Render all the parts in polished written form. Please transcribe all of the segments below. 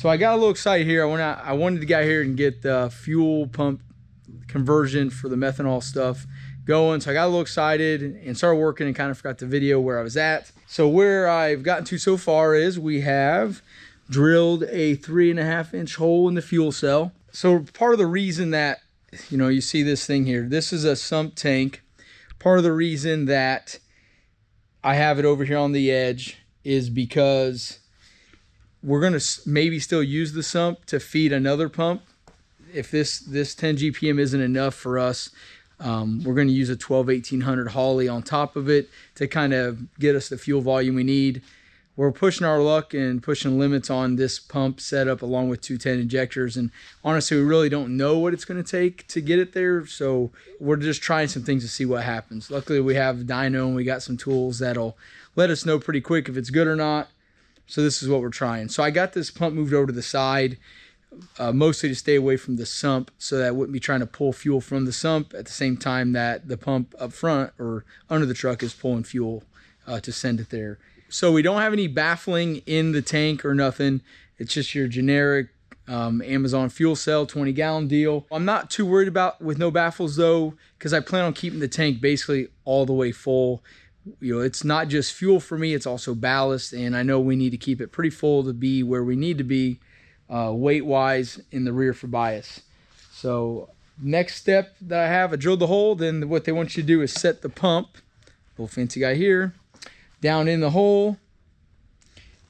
So I got a little excited here. I wanted to get here and get the fuel pump conversion for the methanol stuff going. So I got a little excited and started working and kind of forgot the video where I was at. So where I've gotten to so far is we have drilled a 3.5-inch hole in the fuel cell. So part of the reason that, you know, you see this thing here, this is a sump tank. Part of the reason that I have it over here on the edge is because we're going to maybe still use the sump to feed another pump. If this 10 GPM isn't enough for us, we're going to use a 12-1800 Holley on top of it to kind of get us the fuel volume we need. We're pushing our luck and pushing limits on this pump setup along with 210 injectors, and honestly we really don't know what it's going to take to get it there, so we're just trying some things to see what happens. Luckily we have dyno and we got some tools that'll let us know pretty quick if it's good or not, so this is what we're trying. So I got this pump moved over to the side, mostly to stay away from the sump so that I wouldn't be trying to pull fuel from the sump at the same time that the pump up front or under the truck is pulling fuel to send it there. So we don't have any baffling in the tank or nothing. It's just your generic Amazon fuel cell 20-gallon deal. I'm not too worried about with no baffles though, because I plan on keeping the tank basically all the way full. You know, it's not just fuel for me, it's also ballast, and I know we need to keep it pretty full to be where we need to be weight-wise in the rear for bias. So next step that I drilled the hole, then what they want you to do is set the pump, little fancy guy here, down in the hole,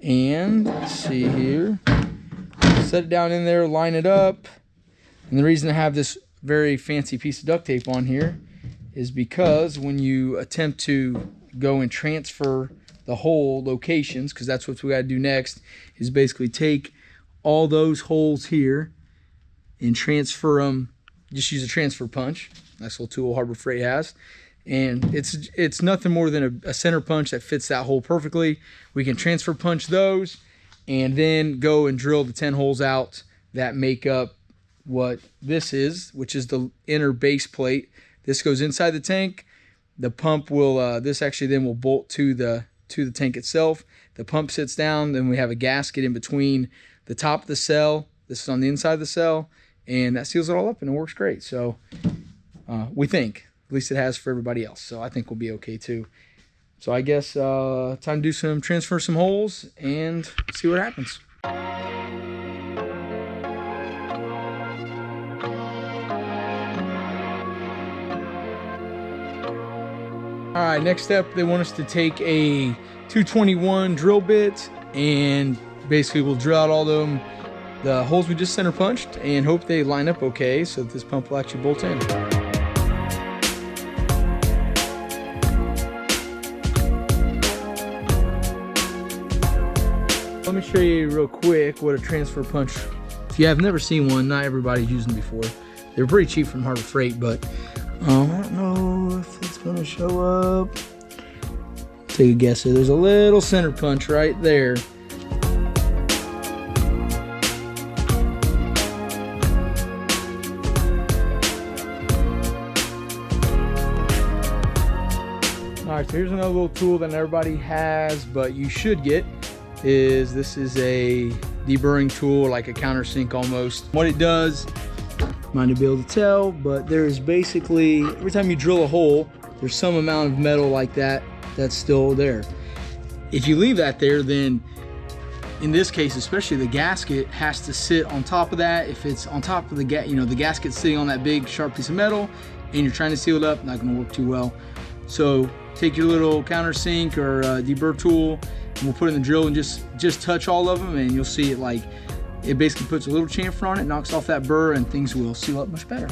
and let's see here, set it down in there, line it up. And the reason I have this very fancy piece of duct tape on here is because when you attempt to go and transfer the hole locations, because that's what we got to do next, is basically take all those holes here and transfer them. Just use a transfer punch. Nice little tool Harbor Freight has. And it's nothing more than a center punch that fits that hole perfectly. We can transfer punch those and then go and drill the 10 holes out that make up what this is, which is the inner base plate. This goes inside the tank. The pump will, this actually then will bolt to the tank itself. The pump sits down, then we have a gasket in between the top of the cell. This is on the inside of the cell, and that seals it all up and it works great. So we think. At least it has for everybody else. So I think we'll be okay too. So I guess time to do transfer some holes and see what happens. All right, next step, they want us to take a 221 drill bit and basically we'll drill out all the holes we just center punched and hope they line up okay so that this pump will actually bolt in. Let me show you real quick what a transfer punch, if you have never seen one, not everybody's used them before. They're pretty cheap from Harbor Freight, but I don't know if it's gonna show up. Take a guess here. There's a little center punch right there. All right, so here's another little tool that everybody has, but you should get. This is a deburring tool, like a countersink almost. What it does, might not be able to tell, but there's basically, every time you drill a hole, there's some amount of metal like that that's still there. If you leave that there, then in this case, especially the gasket has to sit on top of that. If it's on top of the the gasket's sitting on that big sharp piece of metal and you're trying to seal it up, not gonna work too well. So take your little countersink or deburr tool, and we'll put it in the drill and just touch all of them, and you'll see it basically puts a little chamfer on it, knocks off that burr, and things will seal up much better.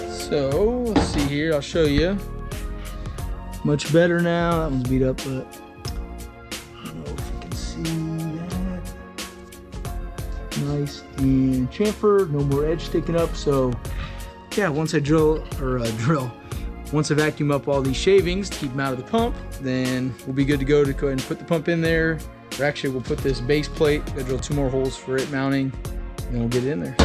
So let's see here, I'll show you. Much better now. That one's beat up, but I don't know if you can see that. Nice and chamfered, no more edge sticking up. So yeah, once I once I vacuum up all these shavings to keep them out of the pump, then we'll be good to go ahead and put the pump in there. Or actually, we'll put this base plate, gotta drill 2 more holes for it mounting, and then we'll get it in there.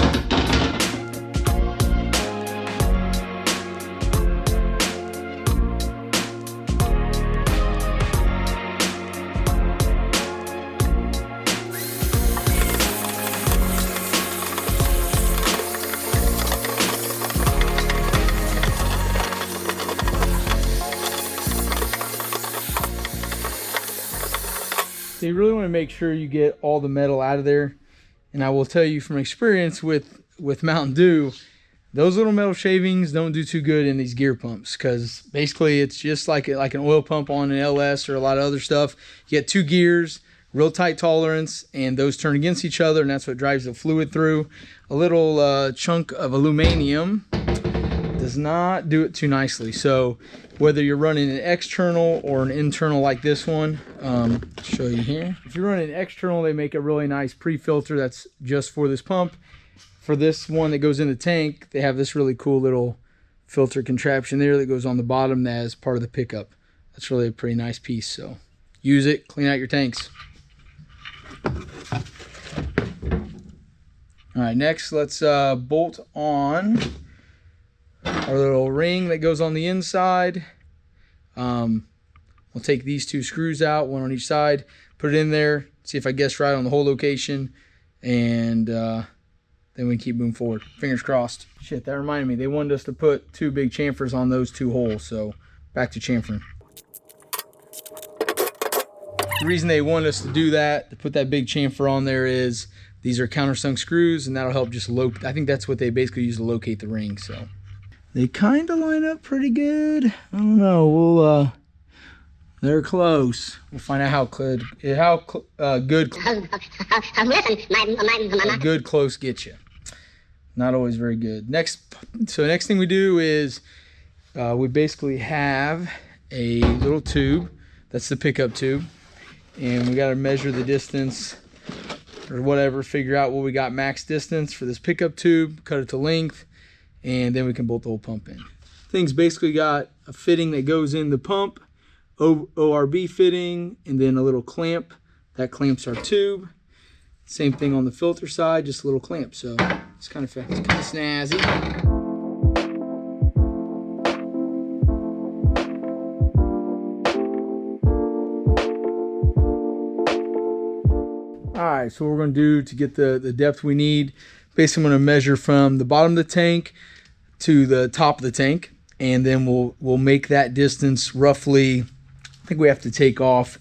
So you really want to make sure you get all the metal out of there. And I will tell you from experience with Mountain Dew, those little metal shavings don't do too good in these gear pumps, because basically it's just like an oil pump on an LS or a lot of other stuff. You get 2 gears, real tight tolerance, and those turn against each other, and that's what drives the fluid through. A little chunk of aluminum does not do it too nicely. So whether you're running an external or an internal like this one, I'll show you here. If you're running an external, they make a really nice pre-filter that's just for this pump. For this one that goes in the tank, they have this really cool little filter contraption there that goes on the bottom that is part of the pickup. That's really a pretty nice piece. So use it, clean out your tanks. All right, next let's bolt on our little ring that goes on the inside. We'll take these 2 screws out, one on each side, put it in there, see if I guess right on the hole location, and then we can keep moving forward. Fingers crossed. Shit, that reminded me. They wanted us to put 2 big chamfers on those 2 holes, so back to chamfering. The reason they wanted us to do that, to put that big chamfer on there, is these are countersunk screws, and that'll help just locate. I think that's what they basically use to locate the ring, so. They kind of line up pretty good. I don't know. They're close. We'll find out how good close gets you. Not always very good. Next thing we do is we basically have a little tube. That's the pickup tube, and we got to measure the distance or whatever. Figure out what we got max distance for this pickup tube. Cut it to length, and then we can bolt the whole pump in. Thing's basically got a fitting that goes in the pump, ORB fitting, and then a little clamp that clamps our tube. Same thing on the filter side, just a little clamp. So it's kind of snazzy. All right, so what we're going to do to get the depth we need, basically I'm going to measure from the bottom of the tank to the top of the tank, and then we'll make that distance roughly. I think we have to take off,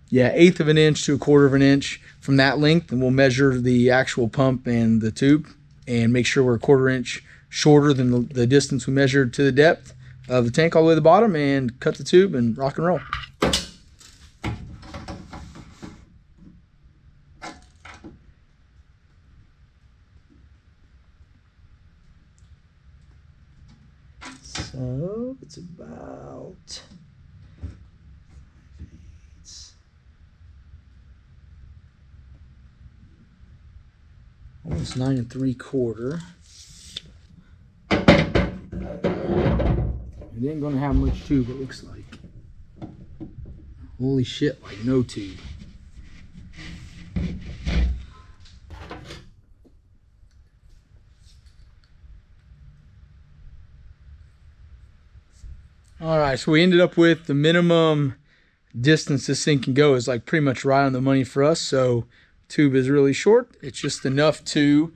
1/8 of an inch to 1/4 of an inch from that length, and we'll measure the actual pump and the tube and make sure we're 1/4 inch shorter than the distance we measured to the depth of the tank all the way to the bottom, and cut the tube and rock and roll. So it's about almost 9 3/4. It ain't gonna have much tube, it looks like. Holy shit, like no tube. All right, so we ended up with the minimum distance this thing can go is like pretty much right on the money for us. So tube is really short. It's just enough to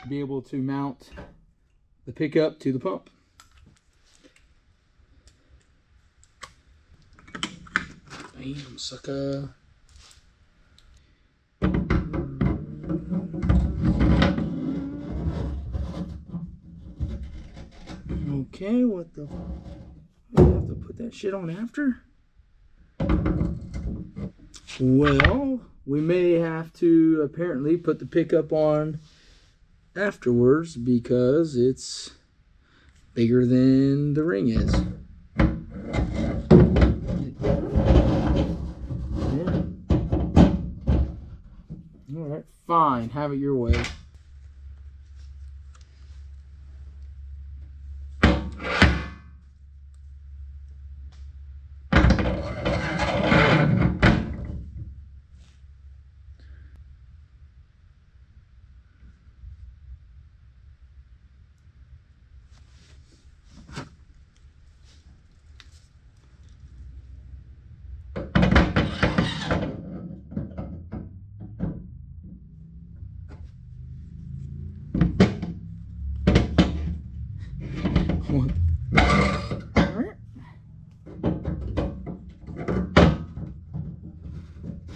be able to mount the pickup to the pump. Bam, sucker. Okay, what the... I have to put that shit on after? Well, we may have to apparently put the pickup on afterwards because it's bigger than the ring is. Yeah. All right, fine, have it your way.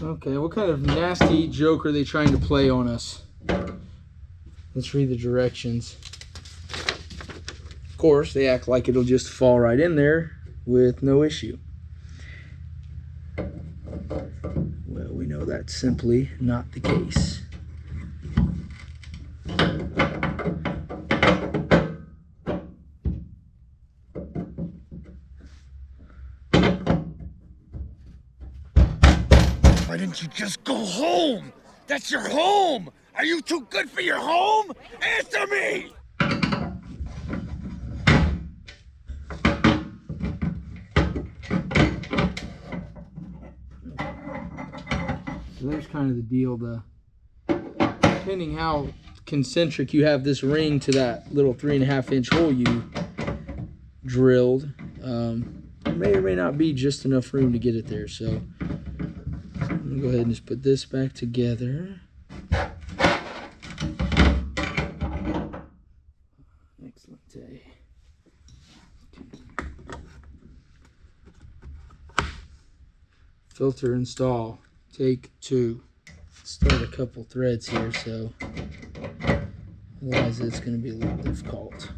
Okay, what kind of nasty joke are they trying to play on us? Let's read the directions. Of course, they act like it'll just fall right in there with no issue. Well, we know that's simply not the case. Why didn't you just go home? That's your home! Are you too good for your home? Answer me! So there's kind of the deal. Depending how concentric you have this ring to that little 3.5-inch hole you drilled, there may or may not be just enough room to get it there. So I'm gonna go ahead and just put this back together. Excellent. Filter install. Take 2. Start a couple threads here, so otherwise it's going to be a little difficult.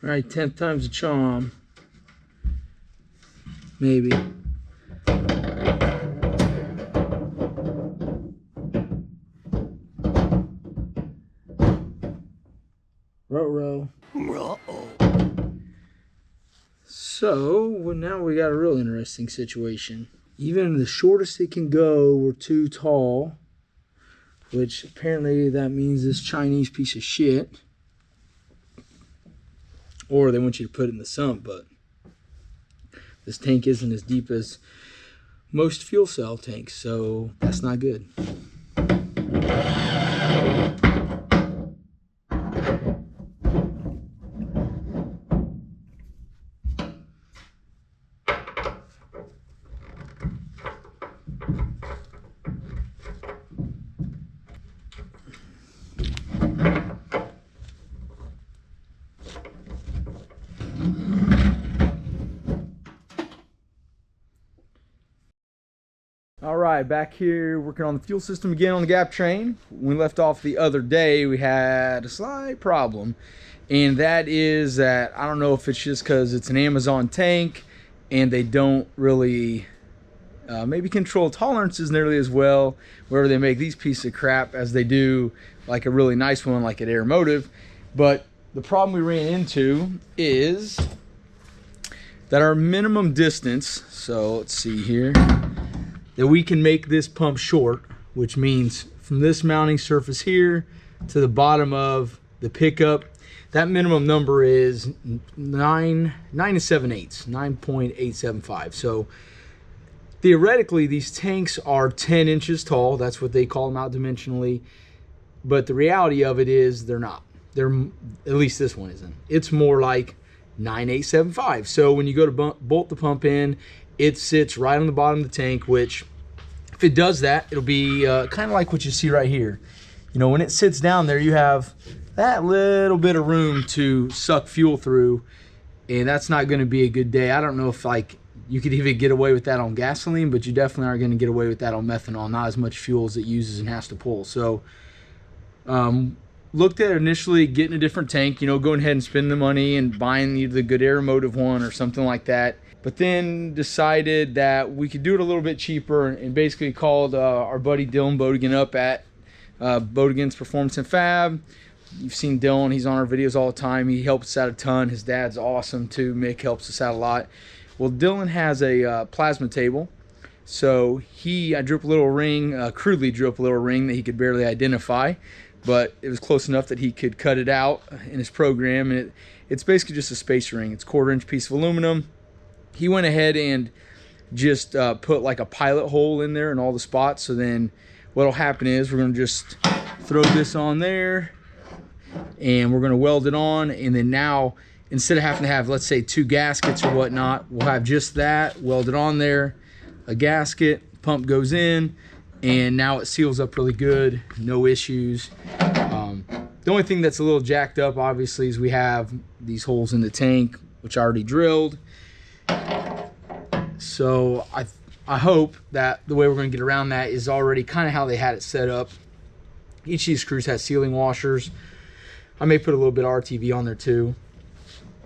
All right, 10th time's a charm. Maybe. Ruh-roh. So, well, now we got a real interesting situation. Even the shortest it can go, we're too tall, which apparently that means this Chinese piece of shit, or they want you to put it in the sump, but this tank isn't as deep as most fuel cell tanks, so that's not good. All right, back here working on the fuel system again on the gap train. When we left off the other day, we had a slight problem, and that is that I don't know if it's just because it's an Amazon tank and they don't really maybe control tolerances nearly as well wherever they make these pieces of crap as they do like a really nice one like at Aeromotive. But the problem we ran into is that our minimum distance, so let's see here, that we can make this pump short, which means from this mounting surface here to the bottom of the pickup, that minimum number is 9 7/8, 9.875. So theoretically, these tanks are 10 inches tall. That's what they call them out dimensionally. But the reality of it is they're not. They're, at least this one isn't. It's more like 9.875. So when you go to bolt the pump in, it sits right on the bottom of the tank, which if it does that, it'll be kind of like what you see right here. You know, when it sits down there, you have that little bit of room to suck fuel through, and that's not going to be a good day. I don't know if like you could even get away with that on gasoline, but you definitely aren't going to get away with that on methanol. Not as much fuel as it uses and has to pull. So looked at initially getting a different tank, you know, going ahead and spending the money and buying either the good Aeromotive one or something like that. But then decided that we could do it a little bit cheaper and basically called our buddy Dylan Bodigan up at Bodigan's Performance and Fab. You've seen Dylan, he's on our videos all the time. He helps us out a ton. His dad's awesome too. Mick helps us out a lot. Well, Dylan has a plasma table. So I drew up a little ring, crudely drew up a little ring that he could barely identify, but it was close enough that he could cut it out in his program. And it's basically just a spacer ring. It's a 1/4-inch piece of aluminum. He went ahead and just put like a pilot hole in there in all the spots. So then what'll happen is we're going to just throw this on there and we're going to weld it on. And then now instead of having to have, let's say, 2 gaskets or whatnot, we'll have just that welded on there, a gasket, pump goes in, and now it seals up really good, no issues. The only thing that's a little jacked up, obviously, is we have these holes in the tank, which I already drilled. So I hope that the way we're going to get around that is already kind of how they had it set up. Each of these screws has sealing washers. I may put a little bit of RTV on there too.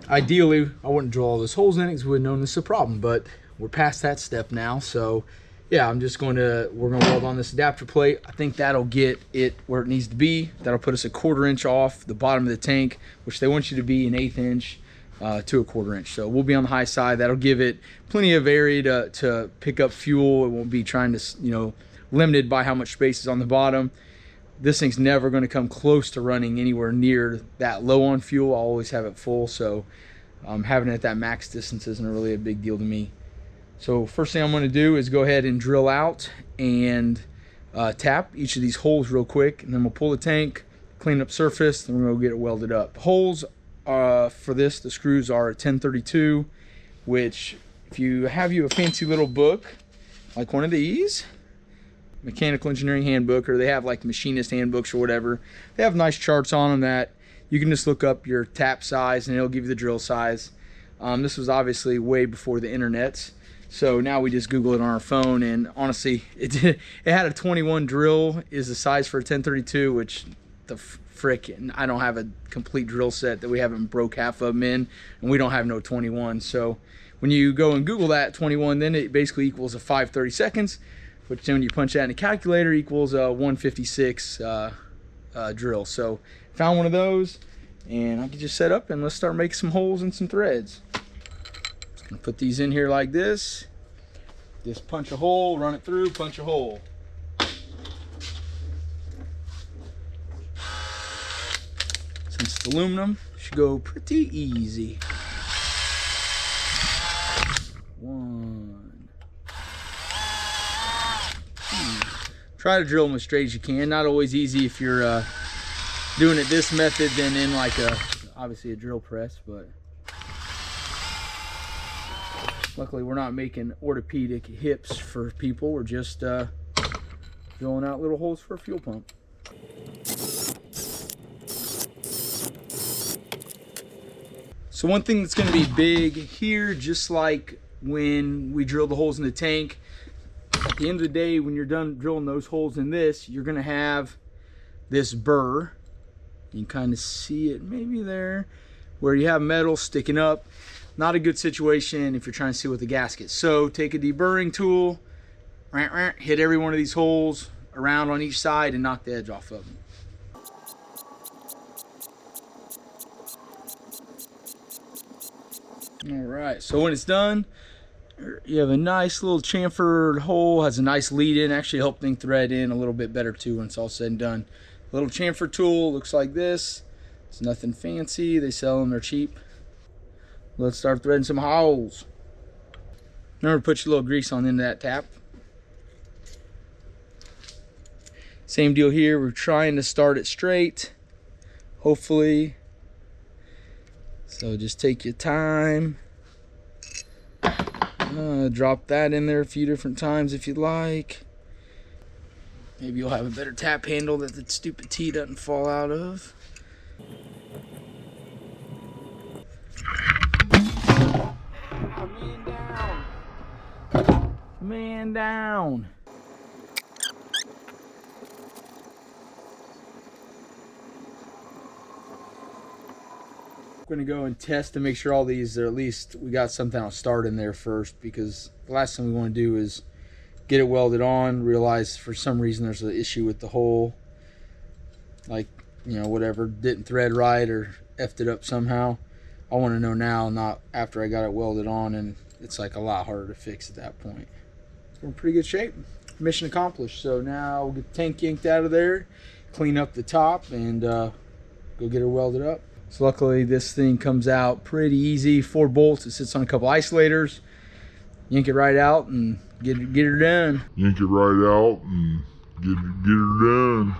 Ideally, I wouldn't drill all those holes in it because we wouldn't know this is a problem, but we're past that step now. So yeah, we're gonna weld on this adapter plate. I think that'll get it where it needs to be. That'll put us a 1/4 inch off the bottom of the tank, which they want you to be an 1/8 inch to a 1/4 inch. So we'll be on the high side. That'll give it plenty of area to pick up fuel. It won't be trying to, you know, limited by how much space is on the bottom. This thing's never going to come close to running anywhere near that low on fuel. I'll always have it full, so having it at that max distance isn't really a big deal to me. So first thing I'm going to do is go ahead and drill out and tap each of these holes real quick, and then we'll pull the tank, clean up surface, then we're going to get it welded up. The holes for this, the screws are a 1032, which if you have a fancy little book like one of these, mechanical engineering handbook, or they have like machinist handbooks or whatever, they have nice charts on them that you can just look up your tap size and it'll give you the drill size. This was obviously way before the internet, so now we just Google it on our phone, and honestly it had a 21 drill is the size for a 1032, which the frick, I don't have a complete drill set that we haven't broke half of them in, and we don't have no 21. So when you go and Google that 21, then it basically equals a 5/32, which then when you punch that in a calculator equals a 156 drill. So found one of those, and I can just set up and let's start making some holes and some threads. Just gonna put these in here like this. Just punch a hole, run it through, punch a hole. Since it's aluminum, it should go pretty easy. One. Try to drill them as straight as you can. Not always easy if you're doing it this method than in like obviously a drill press, but luckily we're not making orthopedic hips for people. We're just drilling out little holes for a fuel pump. So one thing that's going to be big here, just like when we drill the holes in the tank, at the end of the day, when you're done drilling those holes in this, you're going to have this burr. You can kind of see it maybe there, where you have metal sticking up. Not a good situation if you're trying to seal with a gasket. So take a deburring tool, hit every one of these holes around on each side and knock the edge off of them. All right, so when it's done, you have a nice little chamfered hole, has a nice lead in, actually help things thread in a little bit better too when it's all said and done. A little chamfer tool looks like this. It's nothing fancy, they sell them, they're cheap. Let's start threading some holes. Remember to put your little grease on the end of that tap. Same deal here, we're trying to start it straight, hopefully. So just take your time. Drop that in there a few different times if you like. Maybe you'll have a better tap handle that the stupid T doesn't fall out of. Man down. Man down. I'm gonna go and test to make sure all these, or at least we got something I'll start in there first, because the last thing we want to do is get it welded on, realize for some reason there's an issue with the hole, like, you know, whatever, didn't thread right or effed it up somehow. I want to know now, not after I got it welded on, and it's like a lot harder to fix at that point. We're in pretty good shape. Mission accomplished. So now we'll get the tank yanked out of there, clean up the top, and go get her welded up. So luckily this thing comes out pretty easy. 4 bolts. It sits on a couple isolators. Yank it right out and get her done. Yank it right out and get her done.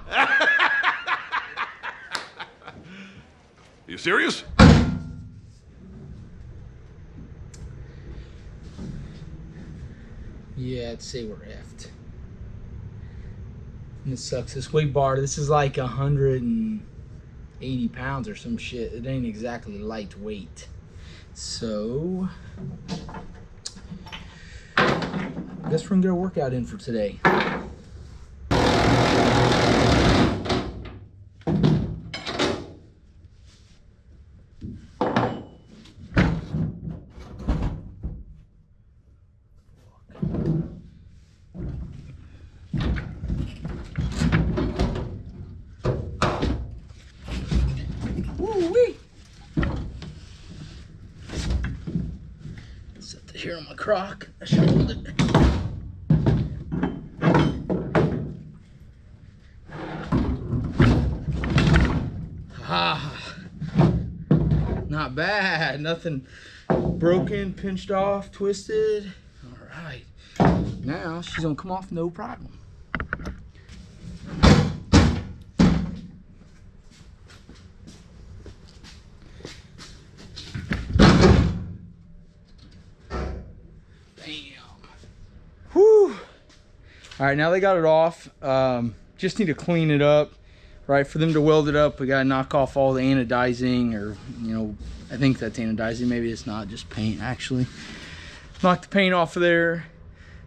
You serious? Yeah, I'd say we're effed. And it sucks. This weight bar, this is like 180 pounds or some shit. It ain't exactly lightweight. So, I guess we're gonna get a workout in for today. Woo-wee. Set it here on my crock. I should hold it. Ah, not bad. Nothing broken, pinched off, twisted. All right. Now she's gonna come off no problem. Whew. All right, now they got it off. Just need to clean it up, right? For them to weld it up, we gotta knock off all the anodizing, or, you know, I think that's anodizing. Maybe it's not, just paint, actually. Knock the paint off of there,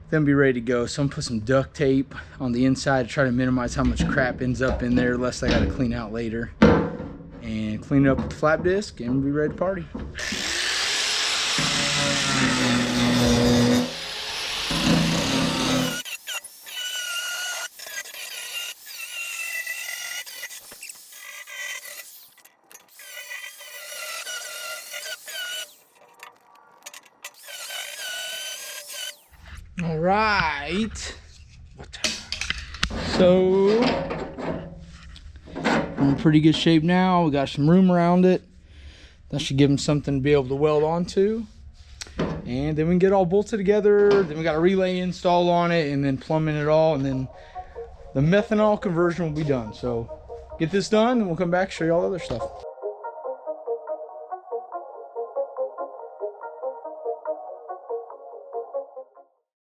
then be ready to go. So I'm gonna put some duct tape on the inside to try to minimize how much crap ends up in there, less I gotta clean out later. And clean it up with the flap disc, and we'll be ready to party. All right, so we're in pretty good shape now. We got some room around it. That should give them something to be able to weld onto. And then we can get it all bolted together. Then we got a relay install on it, and then plumbing it all, and then the methanol conversion will be done. So get this done, and we'll come back and show you all the other stuff.